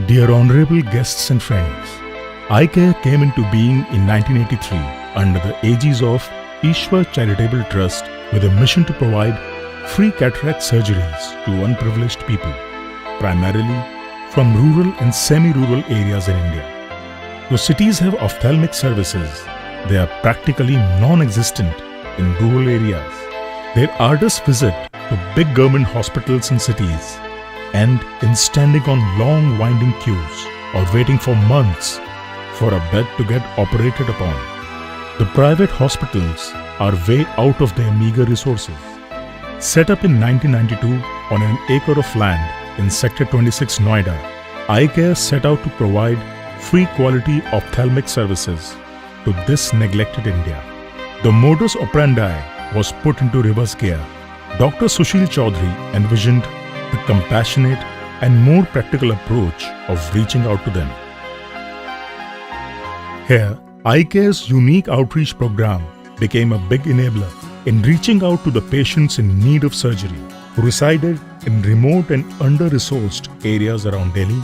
Dear honorable guests and friends, Eye Care came into being in 1983 under the aegis of Ishwar Charitable Trust with a mission to provide free cataract surgeries to unprivileged people, primarily from rural and semi-rural areas in India. Though cities have ophthalmic services, they are practically non-existent in rural areas. Their arduous visit to big government hospitals in cities and in standing on long winding queues or waiting for months for a bed to get operated upon. The private hospitals are way out of their meager resources. Set up in 1992 on an acre of land in Sector 26 Noida, Eye Care set out to provide free quality ophthalmic services to this neglected India. The modus operandi was put into reverse gear. Dr. Sushil Chaudhary envisioned the compassionate and more practical approach of reaching out to them. Here, Eye Care's unique outreach program became a big enabler in reaching out to the patients in need of surgery who resided in remote and under-resourced areas around Delhi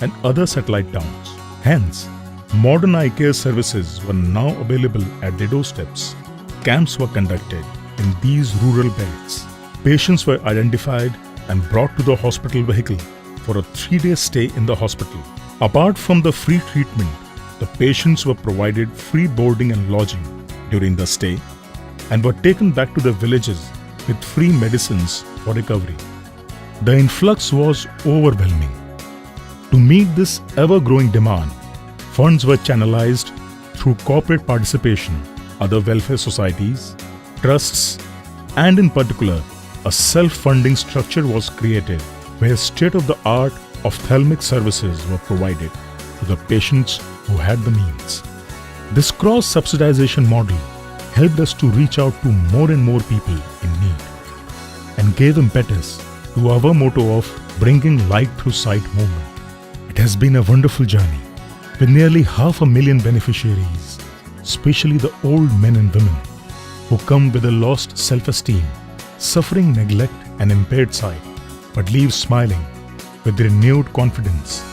and other satellite towns. Hence, modern Eye Care services were now available at their doorsteps. Camps were conducted in these rural belts. Patients were identified and brought to the hospital vehicle for a 3-day stay in the hospital. Apart from the free treatment, the patients were provided free boarding and lodging during the stay and were taken back to their villages with free medicines for recovery. The influx was overwhelming. To meet this ever-growing demand, funds were channelized through corporate participation, other welfare societies, trusts, and in particular, a self-funding structure was created where state-of-the-art ophthalmic services were provided to the patients who had the means. This cross-subsidization model helped us to reach out to more and more people in need and gave impetus to our motto of bringing light through sight movement. It has been a wonderful journey with nearly 500,000 beneficiaries, especially the old men and women who come with a lost self-esteem, suffering neglect and impaired sight, but leave smiling with renewed confidence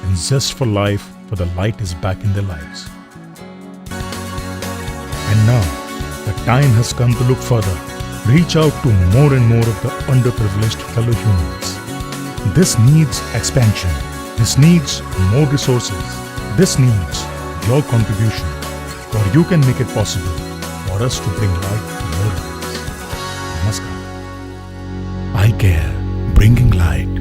and zest for life, for the light is back in their lives. And now, the time has come to look further, reach out to more and more of the underprivileged fellow humans. This needs expansion. This needs more resources. This needs your contribution, or you can make it possible for us to bring light to more lives. Namaskar. Eye Care, bringing light.